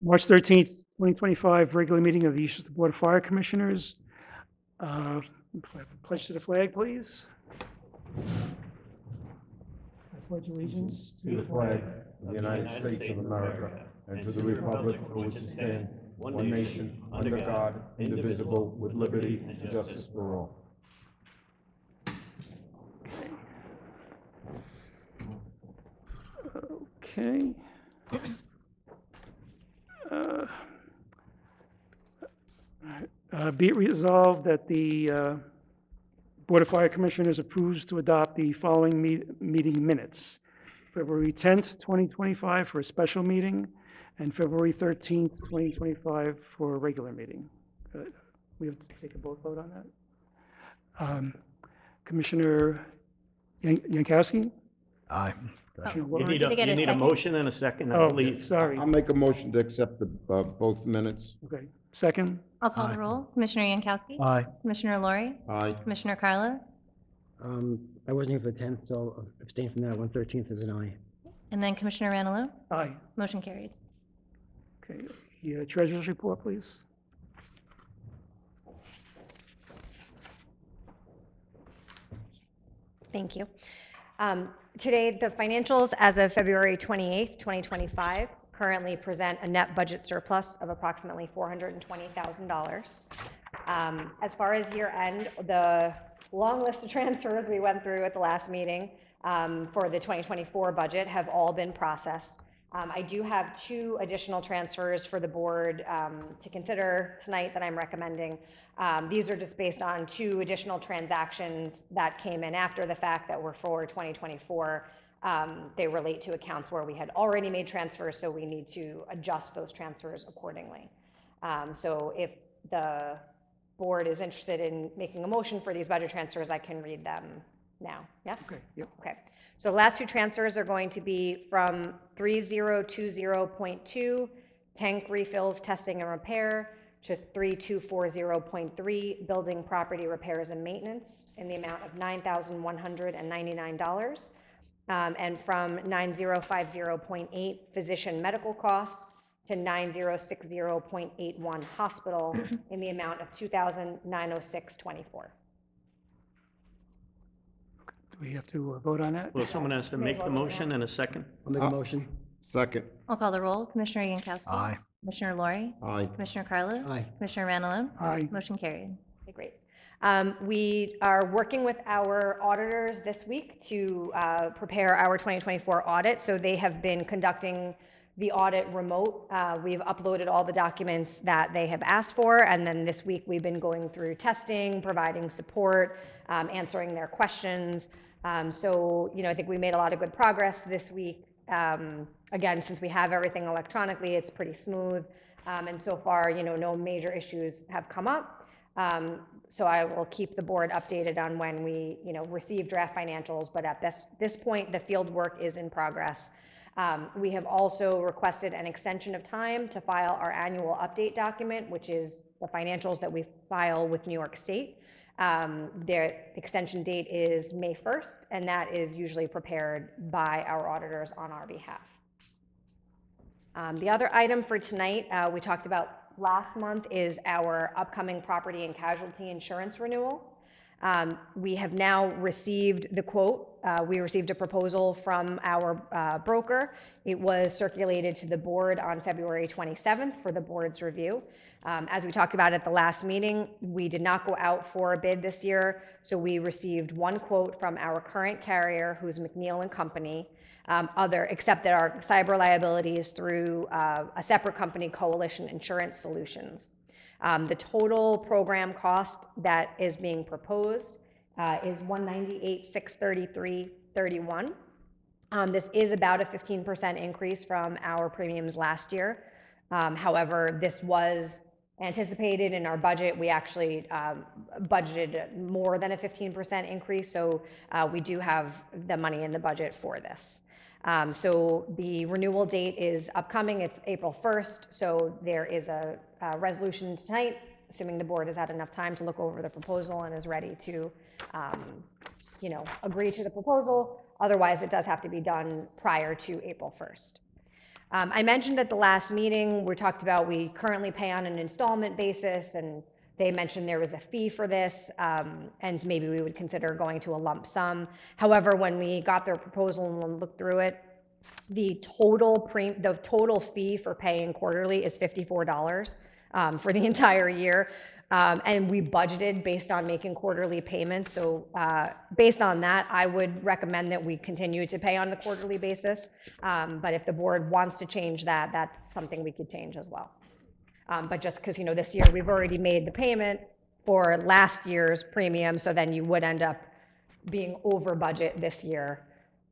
March 13th, 2025, regular meeting of the Eastchester Board of Fire Commissioners. Pledge to the flag, please. I pledge allegiance To the flag of the United States of America and to the republic for which it stands, one nation, under God, indivisible, with liberty and justice for all. Okay. Be it resolved that the Board of Fire Commissioners approves to adopt the following meeting minutes. February 10th, 2025 for a special meeting, and February 13th, 2025 for a regular meeting. We have to take a vote on that. Commissioner Yankowski? Aye. Commissioner You Warren? need a motion and a second, I Oh, believe. sorry. I'll make a motion to accept the, both minutes. Okay, second? I'll I'll call the roll. Commissioner Yankowski. Aye. Commissioner Laurie. Aye. Commissioner Carlo. I wasn't here for the 10th, so I'll abstain from that. 113th is an aye. And then Commissioner Ranallo. Aye. Motion carried. Okay, the treasurer's report, please. Thank you. Today, the financials as of February 28th, 2025, currently present a net budget surplus of approximately $420,000. As far as year end, the long list of transfers we went through at the last meeting for the 2024 budget have all been processed. I do have 2 additional transfers for the board to consider tonight that I'm recommending. These are just based on 2 additional transactions that came in after the fact that were for 2024. They relate to accounts where we had already made transfers, so we need to adjust those transfers accordingly. So if the board is interested in making a motion for these budget transfers, I can read them now. Yeah? Okay, yep. Okay. So the last 2 transfers are going to be from 3020.2, tank refills, testing and repair, to 3240.3, building property repairs and maintenance, in the amount of $9,199. And from 9050.8, physician medical costs, to 9060.81, hospital, in the amount of $2,906.24. Do we have to vote on that? Well, someone has to make the motion and a second. I'll make a motion. Second. I'll call the roll. Commissioner Yankowski. Aye. Commissioner Laurie. Aye. Commissioner Carlo. Aye. Commissioner Ranallo. Aye. Motion carried. Okay, great. We are working with our auditors this week to prepare our 2024 audit. So they have been conducting the audit remote. We've uploaded all the documents that they have asked for. And then this week we've been going through testing, providing support, answering their questions. So, I think we made a lot of good progress this week. Again, since we have everything electronically, it's pretty smooth. And so far, no major issues have come up. So I will keep the board updated on when we, receive draft financials. But at this point, the field work is in progress. We have also requested an extension of time to file our annual update document, which is the financials that we file with New York State. Their extension date is May 1st, and that is usually prepared by our auditors on our behalf. The other item for tonight we talked about last month is our upcoming property and casualty insurance renewal. We have now received the quote. We received a proposal from our broker. It was circulated to the board on February 27th for the board's review. As we talked about at the last meeting, we did not go out for a bid this year, so we received 1 quote from our current carrier, who's McNeil and Company, except that our cyber liability is through a separate company, Coalition Insurance Solutions. The total program cost that is being proposed is $198,633.31. This is about a 15% increase from our premiums last year. However, this was anticipated in our budget. We actually budgeted more than a 15% increase, so we do have the money in the budget for this. So the renewal date is upcoming. It's April 1st, so there is a resolution tonight, assuming the board has had enough time to look over the proposal and is ready to agree to the proposal. Otherwise, it does have to be done prior to April 1st. I mentioned at the last meeting, we talked about we currently pay on an installment basis, and they mentioned there was a fee for this, and maybe we would consider going to a lump sum. However, when we got their proposal and looked through it, the total fee for paying quarterly is $54 for the entire year. And we budgeted based on making quarterly payments. So based on that, I would recommend that we continue to pay on the quarterly basis. But if the board wants to change that, that's something we could change as well. But just because, this year we've already made the payment for last year's premium, so then you would end up being over budget this year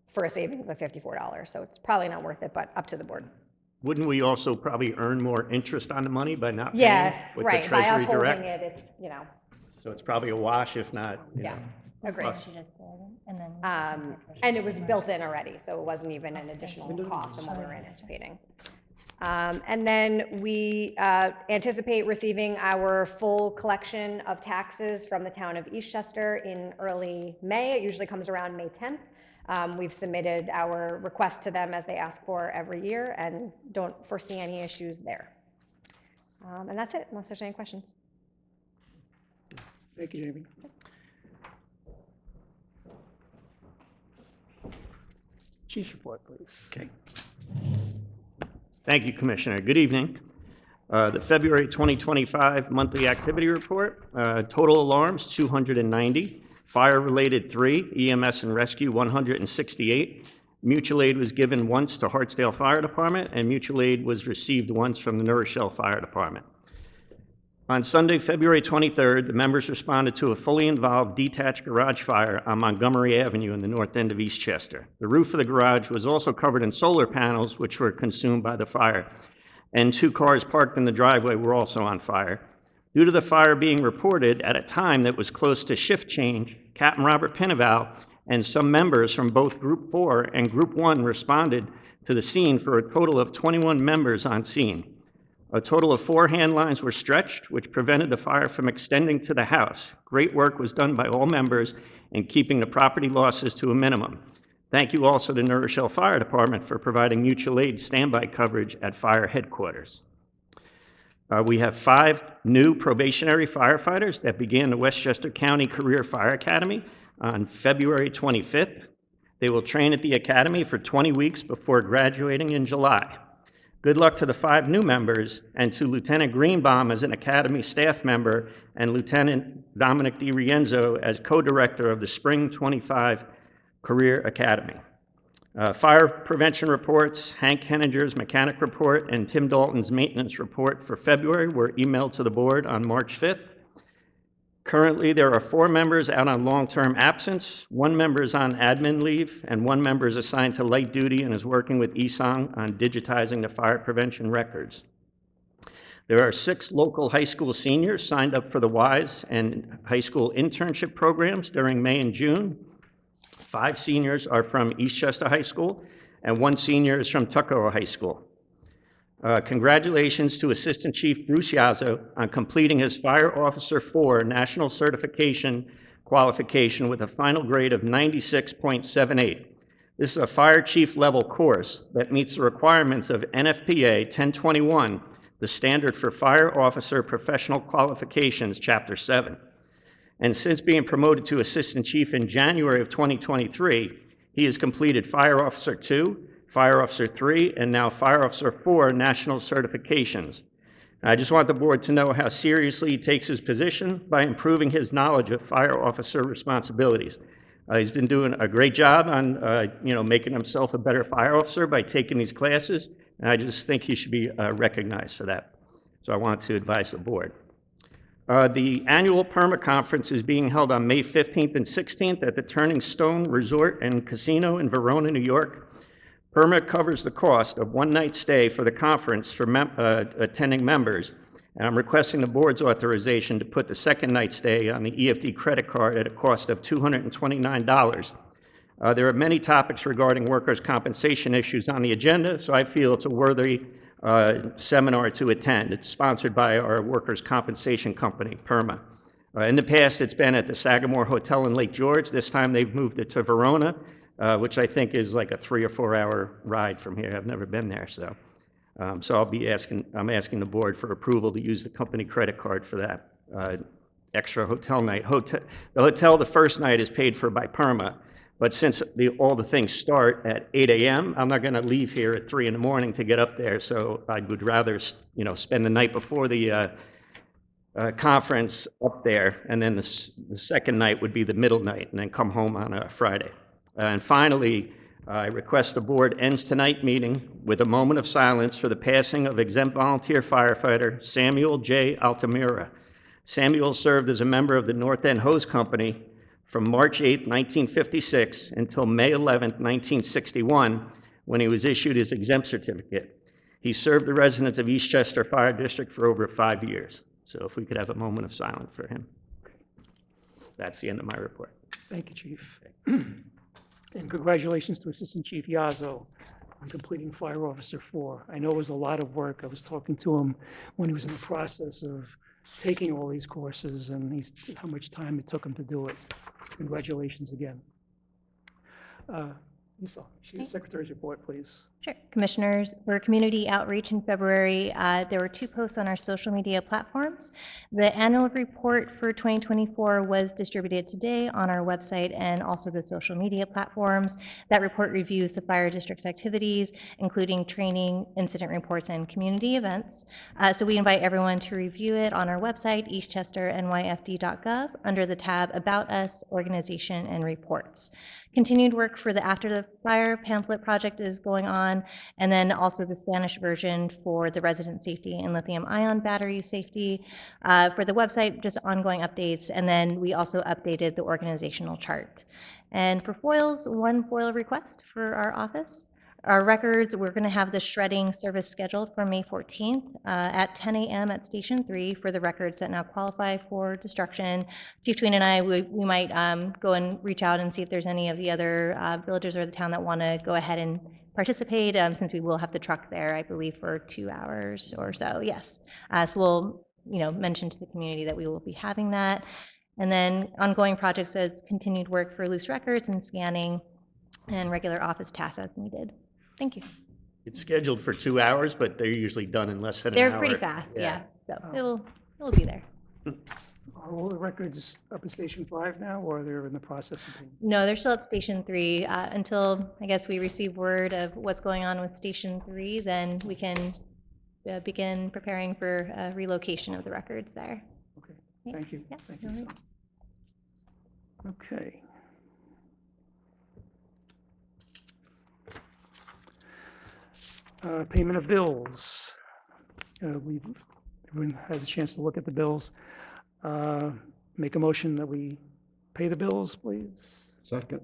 for a savings of $54. So it's probably not worth it, but up to the board. Wouldn't we also probably earn more interest on the money by not paying Yeah, with the right. By us Treasury holding Direct? it, it's, So it's probably a wash if not, yeah, agreed. plus. And then. And it was built in already, so it wasn't even an additional cost than what we were anticipating. And then we anticipate receiving our full collection of taxes from the town of Eastchester in early May. It usually comes around May 10th. We've submitted our request to them as they ask for every year and don't foresee any issues there. And that's it, unless there's any questions. Thank you, Jamie. Chief's report, please. Okay. Thank you, Commissioner. Good evening. The February 2025 monthly activity report, total alarms, 290. Fire-related 3, EMS and rescue 168. Mutual aid was given once to Hartsdale Fire Department, and mutual aid was received once from the New Rochelle Fire Department. On Sunday, February 23rd, the members responded to a fully involved detached garage fire on Montgomery Avenue in the north end of Eastchester. The roof of the garage was also covered in solar panels, which were consumed by the fire, and 2 cars parked in the driveway were also on fire. Due to the fire being reported at a time that was close to shift change, Captain Robert Pinaval and some members from both Group 4 and Group 1 responded to the scene for a total of 21 members on scene. A total of 4 hand lines were stretched, which prevented the fire from extending to the house. Great work was done by all members in keeping the property losses to a minimum. Thank you also to New Rochelle Fire Department for providing mutual aid standby coverage at fire headquarters. We have 5 new probationary firefighters that began the Westchester County Career Fire Academy on February 25th. They will train at the academy for 20 weeks before graduating in July. Good luck to the 5 new members and to Lieutenant Greenbaum as an Academy staff member and Lieutenant Dominic DiRienzo as co-director of the Spring 25 Career Academy. Fire prevention reports, Hank Henninger's mechanic report, and Tim Dalton's maintenance report for February were emailed to the board on March 5th. Currently, there are 4 members out on long-term absence, 1 member is on admin leave, and 1 member is assigned to light duty and is working with ESON on digitizing the fire prevention records. There are 6 local high school seniors signed up for the WISE and high school internship programs during May and June. 5 seniors are from Eastchester High School, and 1 senior is from Tuckahoe High School. Congratulations to Assistant Chief Bruce Yazzo on completing his Fire Officer 4 National Certification qualification with a final grade of 96.78. This is a fire chief level course that meets the requirements of NFPA 1021, the standard for Fire Officer Professional Qualifications, Chapter 7. And since being promoted to Assistant Chief in January of 2023, he has completed Fire Officer 2, Fire Officer 3, and now Fire Officer 4 national certifications. I just want the board to know how seriously he takes his position by improving his knowledge of fire officer responsibilities. He's been doing a great job on making himself a better fire officer by taking these classes, and I just think he should be recognized for that. So I want to advise the board. The annual PERMA conference is being held on May 15th and 16th at the Turning Stone Resort and Casino in Verona, New York. PERMA covers the cost of 1-night stay for the conference for attending members, and I'm requesting the board's authorization to put the 2nd night stay on the EFD credit card at a cost of $229. There are many topics regarding workers' compensation issues on the agenda, so I feel it's a worthy seminar to attend. It's sponsored by our workers' compensation company, PERMA. In the past, it's been at the Sagamore Hotel in Lake George. This time, they've moved it to Verona, which I think is like a 3 or 4 hour ride from here. I've never been there, so So I'm asking the board for approval to use the company credit card for that extra hotel night. The hotel, the first night is paid for by Perma, but since all the things start at 8 a.m., I'm not going to leave here at 3 in the morning to get up there, so I would rather, spend the night before the conference up there, and then the second night would be the middle night, and then come home on a Friday. And finally, I request the board ends tonight's meeting with a moment of silence for the passing of exempt volunteer firefighter Samuel J. Altamira. Samuel served as a member of the North End Hose Company from March 8, 1956 until May 11, 1961, when he was issued his exempt certificate. He served the residents of Eastchester Fire District for over 5 years. So if we could have a moment of silence for him. That's the end of my report. Thank you, Chief. And congratulations to Assistant Chief Yazzo on completing Fire Officer 4. I know it was a lot of work. I was talking to him when he was in the process of taking all these courses, and how much time it took him to do it. Congratulations again. Lisa, Secretary's report, please. Sure. Commissioners, for community outreach in February, there were 2 posts on our social media platforms. The annual report for 2024 was distributed today on our website and also the social media platforms. That report reviews the fire district's activities, including training, incident reports, and community events. So we invite everyone to review it on our website, eastchesternyfd.gov, under the tab About Us, Organization, and Reports. Continued work for the After the Fire pamphlet project is going on, and then also the Spanish version for the resident safety and lithium-ion battery safety. For the website, just ongoing updates, and then we also updated the organizational chart. And for foils, 1 foil request for our office. Our records, we're going to have the shredding service scheduled for May 14th at 10 a.m. at Station 3 for the records that now qualify for destruction. Chief Tween and I, we might go and reach out and see if there's any of the other villages or the town that want to go ahead and participate, since we will have the truck there, I believe, for 2 hours or so, yes. So we'll mention to the community that we will be having that. And then ongoing projects as continued work for loose records and scanning and regular office tasks as needed. Thank you. It's scheduled for 2 hours, but they're usually done in less than an They're hour. pretty fast, yeah. So it'll be there. Are all the records up at Station 5 now, or they're in the process of being? No, they're still at Station 3 until, I guess, we receive word of what's going on with Station 3, then we can begin preparing for relocation of the records there. Okay, thank you. Yeah, Thank no you. worries. Okay. Payment of bills. Everyone has a chance to look at the bills. Make a motion that we pay the bills, please. Second.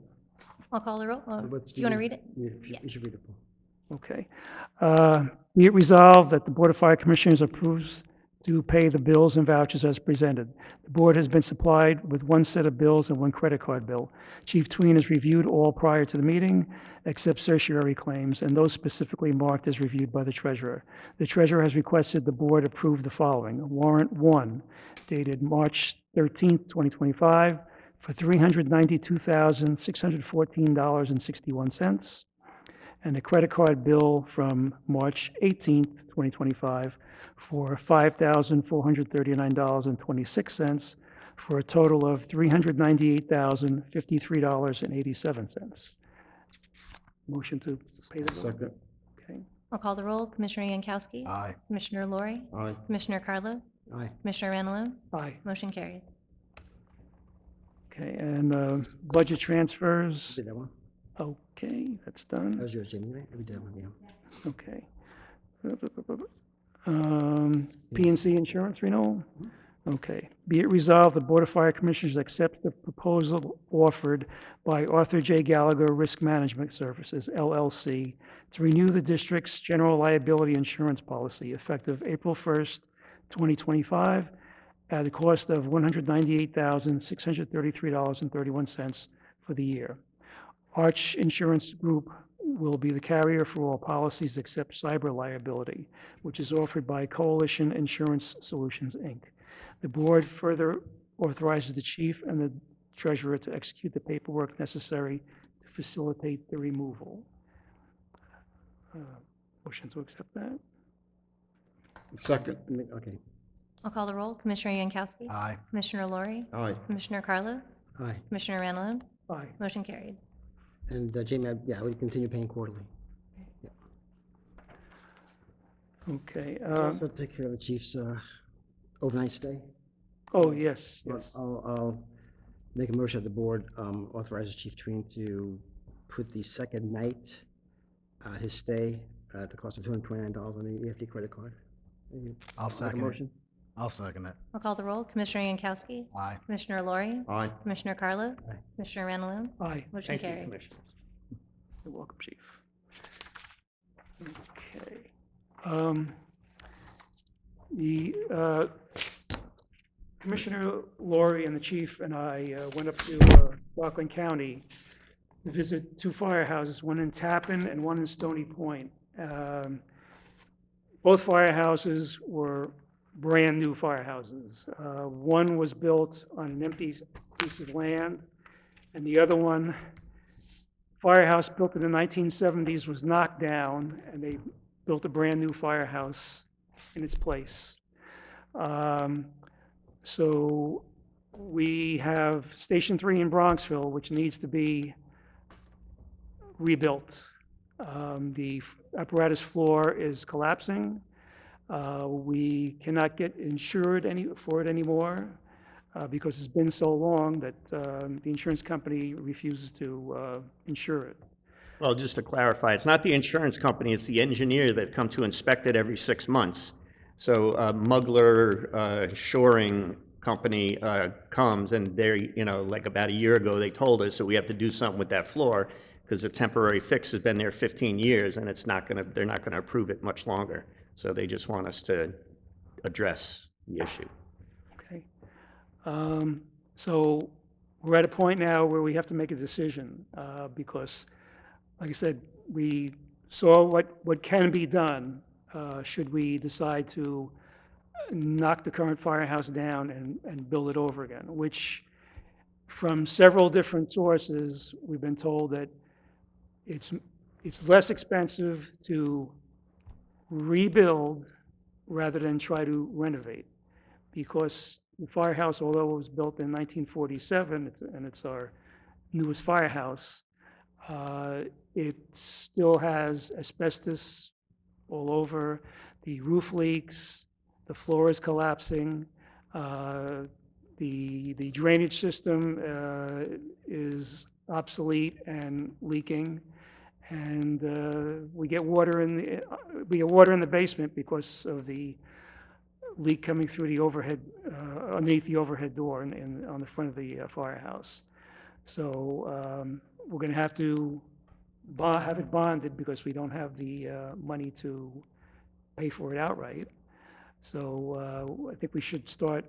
I'll call the roll. Do What's you want to the- read it? You should read it. Okay. Be it resolved that the Board of Fire Commissioners approves to pay the bills and vouchers as presented. The board has been supplied with 1 set of bills and 1 credit card bill. Chief Tween has reviewed all prior to the meeting, except certiorari claims, and those specifically marked as reviewed by the treasurer. The treasurer has requested the board approve the following. Warrant 1, dated March 13th, 2025, for $392,614.61, and a credit card bill from March 18th, 2025, for $5,439.26, for a total of $398,053.87. Motion to pay the bill. Second. Okay. I'll call the roll. Commissioner Yankowski. Aye. Commissioner Lori. Aye. Commissioner Carlo. Aye. Commissioner Ranalone. Aye. Motion carried. Okay, and budget transfers. Did that one? Okay, that's That done. was yours, Jamie, right? We did that one, yeah. Okay. P&C insurance renewal? Okay. Be it resolved, the Board of Fire Commissioners accept the proposal offered by Arthur J. Gallagher Risk Management Services, LLC, to renew the district's general liability insurance policy effective April 1st, 2025, at a cost of $198,633.31 for the year. Arch Insurance Group will be the carrier for all policies except cyber liability, which is offered by Coalition Insurance Solutions, Inc. The board further authorizes the chief and the treasurer to execute the paperwork necessary to facilitate the removal. Motion to accept that? Second. Okay, I'll call the roll. Commissioner Yankowski. Aye. Commissioner Lori. Aye. Commissioner Carlo. aye. Commissioner Randall. Aye. Motion carried. And Jamie, I would continue paying quarterly. Okay. Also take care of the chief's overnight stay. Oh, yes, yes. I'll make a motion that the board authorizes Chief Tween to put the second night, his stay, at the cost of $229 on the EFT credit card. I'll Make a second it. motion. I'll second it. I'll call the roll. Commissioner Yankowski. Aye. Commissioner Lori. Aye. Commissioner Carlo. Aye. Commissioner Randall. Aye. Motion Thank you, carried. Commissioners. You're welcome, Chief. Okay. The Commissioner Lori and the chief and I went up to Rockland County to visit two firehouses, one in Tappan and one in Stony Point. Both firehouses were brand-new firehouses. One was built on an empty piece of land, and the other one, firehouse built in the 1970s, was knocked down, and they built a brand-new firehouse in its place. So we have Station 3 in Bronxville, which needs to be rebuilt. The apparatus floor is collapsing. We cannot get insured for it anymore because it's been so long that the insurance company refuses to insure it. Well, just to clarify, it's not the insurance company, it's the engineer that come to inspect it every 6 months. So Mugler Shoring Company comes, and they're, like about a year ago, they told us that we have to do something with that floor because the temporary fix has been there 15 years, and they're not gonna approve it much longer. So they just want us to address the issue. Okay. So we're at a point now where we have to make a decision because, like I said, we saw what can be done should we decide to knock the current firehouse down and build it over again, which from several different sources, we've been told that it's less expensive to rebuild rather than try to renovate, because the firehouse, although it was built in 1947, and it's our newest firehouse, it still has asbestos all over, the roof leaks, the floor is collapsing, the drainage system is obsolete and leaking, and we get water in the basement because of the leak coming through the overhead, underneath the overhead door on the front of the firehouse. So we're going to have to have it bonded because we don't have the money to pay for it outright. So I think we should start,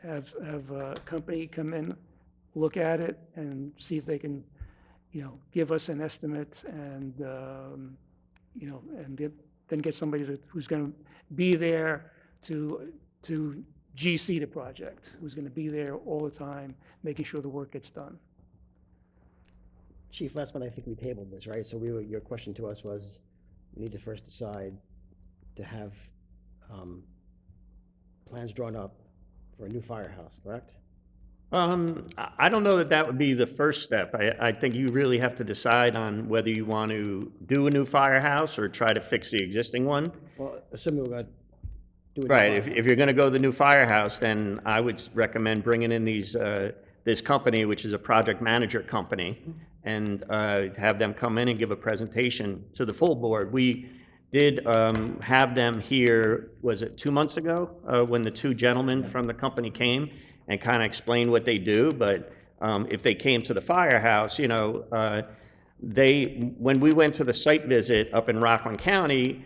have a company come in, look at it, and see if they can, give us an estimate and, then get somebody who's going to be there to GC the project, who's going to be there all the time, making sure the work gets done. Chief, last month I think we tabled this, right? So your question to us was, we need to first decide to have plans drawn up for a new firehouse, correct? I don't know that would be the first step. I think you really have to decide on whether you want to do a new firehouse or try to fix the existing one. Well, assuming we're going to do it. Right, if you're gonna go the new firehouse, then I would recommend bringing in this company, which is a project manager company, and have them come in and give a presentation to the full board. We did have them here, was it 2 months ago, when the two gentlemen from the company came and kind of explained what they do, but if they came to the firehouse, when we went to the site visit up in Rockland County,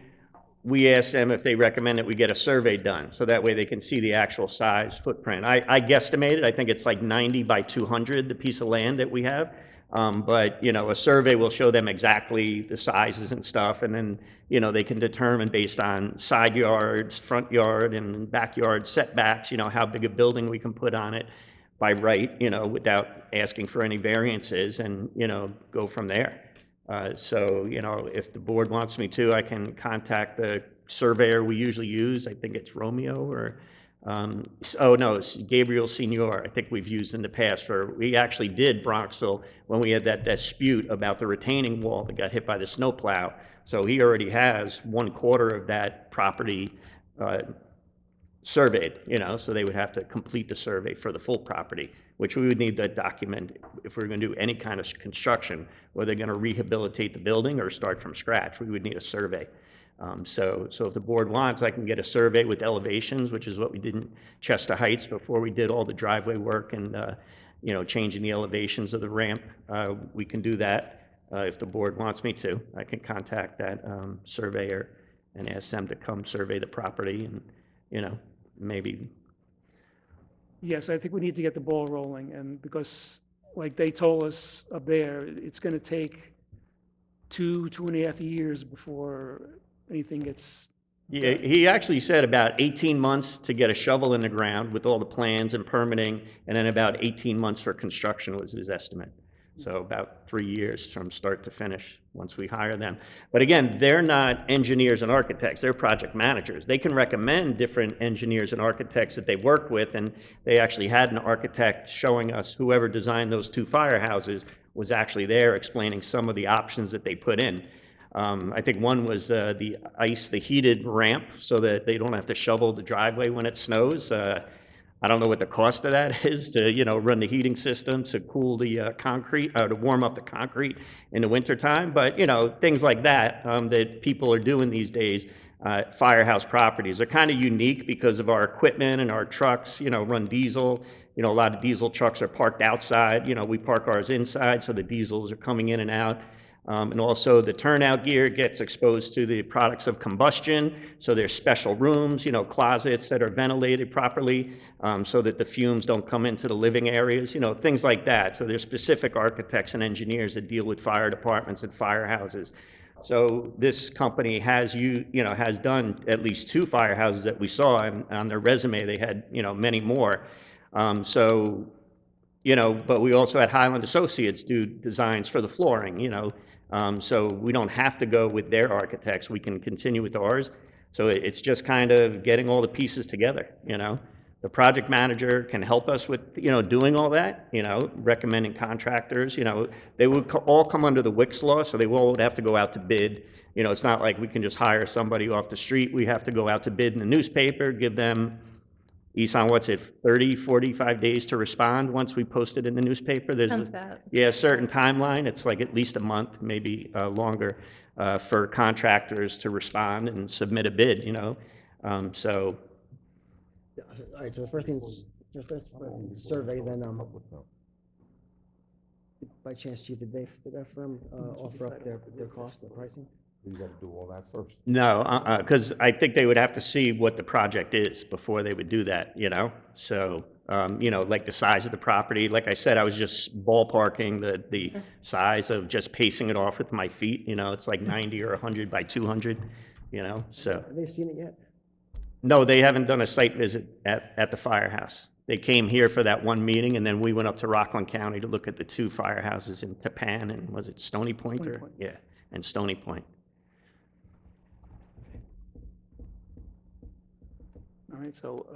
we asked them if they recommend that we get a survey done, so that way they can see the actual size footprint. I guesstimated, I think it's like 90 by 200, the piece of land that we have. But, a survey will show them exactly the sizes and stuff, and then, they can determine based on side yards, front yard, and backyard setbacks, how big a building we can put on it by right, without asking for any variances, and, go from there. So, if the board wants me to, I can contact the surveyor we usually use. I think it's Romeo or, oh no, it's Gabriel Senior. I think we've used in the past we actually did Bronxville when we had that dispute about the retaining wall that got hit by the snowplow. So he already has 1/4 of that property surveyed, so they would have to complete the survey for the full property, which we would need that document if we were going to do any kind of construction, whether they're going to rehabilitate the building or start from scratch. We would need a survey. So if the board wants, I can get a survey with elevations, which is what we did in Chester Heights before we did all the driveway work and, changing the elevations of the ramp. We can do that if the board wants me to. I can contact that surveyor and ask them to come survey the property and, maybe. Yes, I think we need to get the ball rolling, and because, like they told us up there, it's gonna take 2.5 years before anything gets. Yeah, he actually said about 18 months to get a shovel in the ground with all the plans and permitting, and then about 18 months for construction was his estimate. So about 3 years from start to finish, once we hire them. But again, they're not engineers and architects, they're project managers. They can recommend different engineers and architects that they've worked with, and they actually had an architect showing us whoever designed those 2 firehouses was actually there explaining some of the options that they put in. I think one was the heated ramp so that they don't have to shovel the driveway when it snows. I don't know what the cost of that is to, run the heating system to cool the concrete, or to warm up the concrete in the wintertime. But, things like that that people are doing these days. Firehouse properties are kind of unique because of our equipment and our trucks, run diesel. A lot of diesel trucks are parked outside. We park ours inside, so the diesels are coming in and out. And also the turnout gear gets exposed to the products of combustion. So there's special rooms, closets that are ventilated properly so that the fumes don't come into the living areas, things like that. So there's specific architects and engineers that deal with fire departments and firehouses. So this company has done at least 2 firehouses that we saw, and on their resume they had, many more. But we also had Highland Associates do designs for the flooring, so we don't have to go with their architects. We can continue with ours. So it's just kind of getting all the pieces together, The project manager can help us with, doing all that, recommending contractors, They would all come under the Wicks law, so they all would have to go out to bid. It's not like we can just hire somebody off the street. We have to go out to bid in the newspaper, give them, Isan, 30, 45 days to respond once we post it in the newspaper? There's Sounds about. a certain timeline. It's like at least a month, maybe longer, for contractors to respond and submit a bid, so. Yeah, all right, so the first thing's, that's survey, then, by chance, Chief, did that firm offer up their cost, their pricing? You gotta do all that first. No, because I think they would have to see what the project is before they would do that, So, like the size of the property, like I said, I was just ballparking the size of just pacing it off with my feet, it's like 90 or 100 by 200, so. Have they seen it yet? No, they haven't done a site visit at the firehouse. They came here for that one meeting, and then we went up to Rockland County to look at the 2 firehouses in Tappan, and was it Stony Point? Stony Point. Yeah, and Stony Point. All right, so,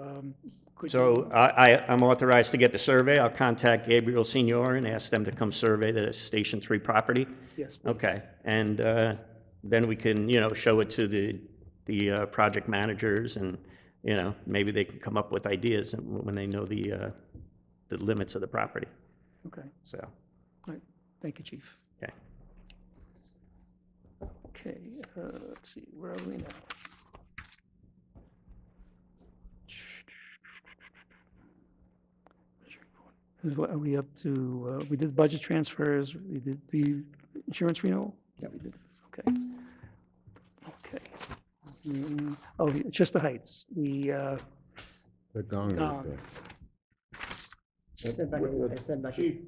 So I'm authorized to get the survey. I'll contact Gabriel Senior and ask them to come survey the Station 3 property. yes, please. Okay, and then we can, show it to the project managers, and, maybe they can come up with ideas when they know the limits of the property, Okay, so, all right, thank you, Chief. okay. Okay, let's see, where are we now? Are we up to, we did budget transfers, we did the insurance renewal? Yep. We did, okay. Okay. Oh, Chester Heights, the, The gong is Gong. there. I sent back. Chief,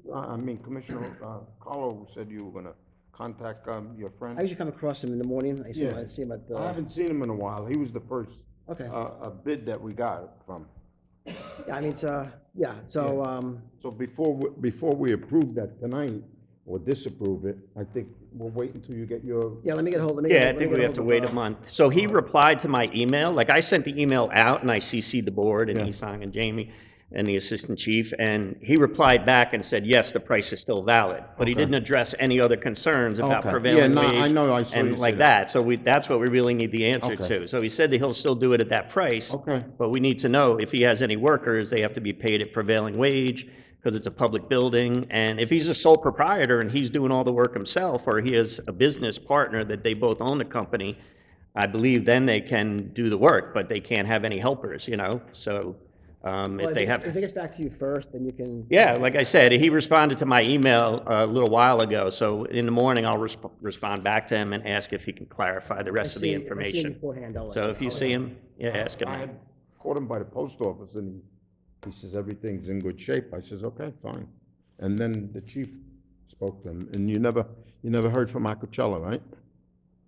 Commissioner Carlo said you were gonna contact your friend. I usually come across him in the morning, I see him at the. I haven't seen him in a while. He was the first Okay, bid that we got from. yeah, I mean, it's, yeah, so, So before we approve that tonight, or disapprove it, I think we'll wait until you get your, Yeah, let me get hold, let me get Yeah, I hold- let me think get we have hold to of, wait a month. So he replied to my email, like I sent the email out and I CC'd the board and Yeah. Esong and Jamie and the assistant chief, and he replied back and said, yes, the price is still valid. But he Okay. didn't address any other concerns about Okay. prevailing Yeah, no, wage. I know, I saw you And say like that. that, so that's what we really need the answer Okay. to. So he said that he'll still do it at that price. Okay. But we need to know if he has any workers, they have to be paid at prevailing wage, because it's a public building. And if he's a sole proprietor and he's doing all the work himself, or he has a business partner that they both own the company, I believe then they can do the work, but they can't have any helpers, you know? So well, if they have, if it gets back to you first, then you can. yeah, like I said, he responded to my email a little while ago. So in the morning, I'll respond back to him and ask if he can clarify the rest of the If I see him information. beforehand, I'll let So if you know. see him, yeah, ask him. I had called him by the post office and he says, everything's in good shape. I says, okay, fine. And then the chief spoke to him, and you never heard from Acocella, right?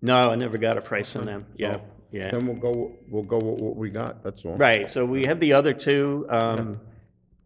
No, I never got a price on them. Yeah, So yeah. Then we'll go with what we got, that's all. Right, so we have the other two,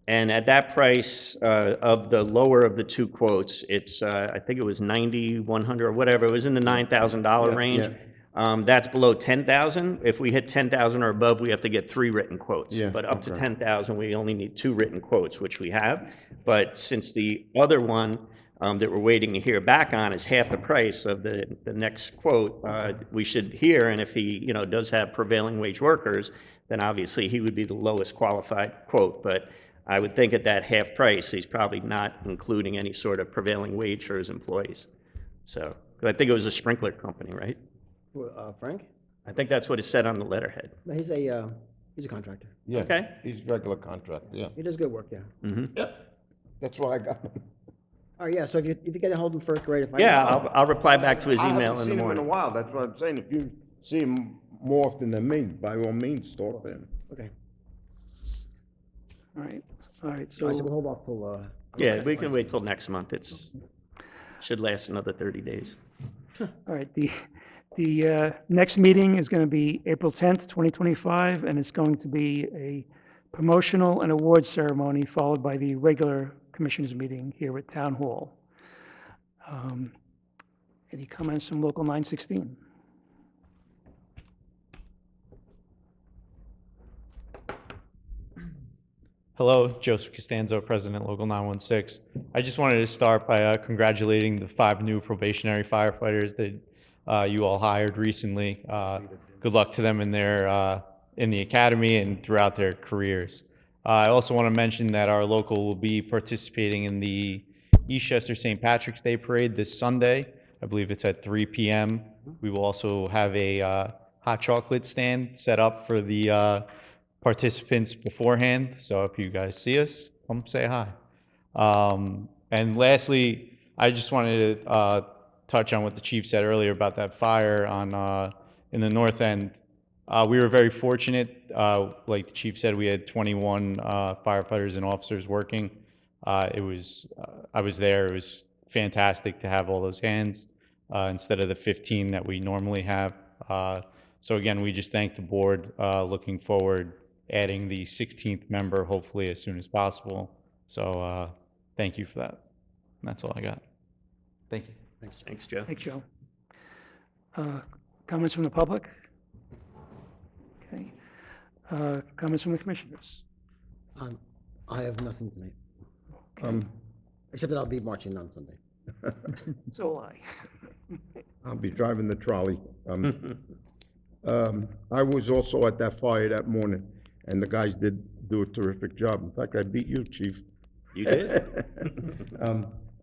and at that price, of the lower of the two quotes, it's, I think it was 90, 100, or whatever, it was in the $9,000 Yeah, range. yeah. That's below 10,000. If we hit 10,000 or above, we have to get 3 written quotes. Yeah, But up to okay. 10,000, we only need 2 written quotes, which we have. But since the other one that we're waiting to hear back on is half the price of the next quote, we should hear, and if he, you know, does have prevailing wage workers, then obviously he would be the lowest qualified quote. But I would think at that half price, he's probably not including any sort of prevailing wage for his employees. So, 'cause I think it was a sprinkler company, right? Frank? I think that's what it said on the letterhead. No, he's a contractor. Yeah, Okay. he's regular contract, yeah. He does good work, yeah. That's why I got him. All right, yeah, so if you get a hold of him first, great. If I Yeah, I'll reply back to his I email haven't in the seen him in a morning. while, that's what I'm saying. If you see him more often than me, by all means, talk to him. Okay. All right, All right, so we'll hold off till, Yeah, we can wait till next month. Should last another 30 days. all right, the next meeting is going to be April 10th, 2025, and it's going to be a promotional and award ceremony followed by the regular commissioners meeting here at Town Hall. Any comments from Local 916? Hello, Joseph Costanzo, President Local 916. I just wanted to start by congratulating the 5 new probationary firefighters that you all hired recently. Good luck to them in the academy and throughout their careers. I also want to mention that our local will be participating in the Eastchester St. Patrick's Day Parade this Sunday. I believe it's at 3 p.m. We will also have a hot chocolate stand set up for the participants beforehand. So if you guys see us, come say hi. And lastly, I just wanted to touch on what the chief said earlier about that fire on in the north end. We were very fortunate. Like the chief said, we had 21 firefighters and officers working. I was there. It was fantastic to have all those hands instead of the 15 that we normally have. So again, we just thank the board. Looking forward adding the 16th member hopefully as soon as possible. So thank you for that. And that's all I got. Thank you. Thanks, Joe. Thanks, Joe. Comments from the public? Okay. Comments from the commissioners? I have nothing tonight. Except that I'll be marching on Sunday. So will I. I'll be driving the trolley. I was also at that fire that morning, and the guys did do a terrific job. In fact, I beat you, chief. You did?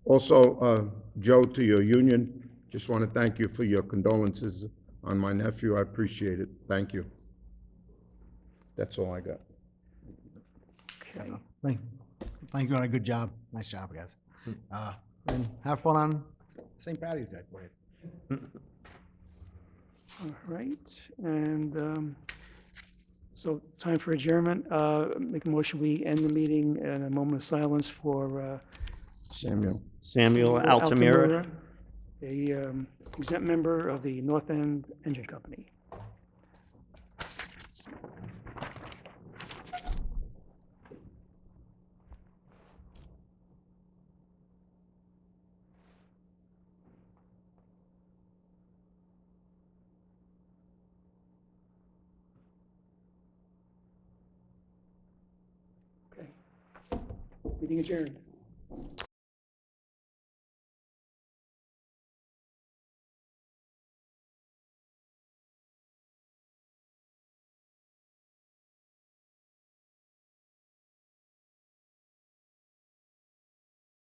Also, Joe, to your union, just want to thank you for your condolences on my nephew. I appreciate it. Thank you. That's all I got. Okay. Thank you on a good job. Nice job, guys. And have fun on St. Patty's Day for you. All right, and so time for adjournment. Make a motion, we end the meeting in a moment of silence for Samuel. Samuel Altamira. a exempt member of the North End Engine Company. Meeting adjourned.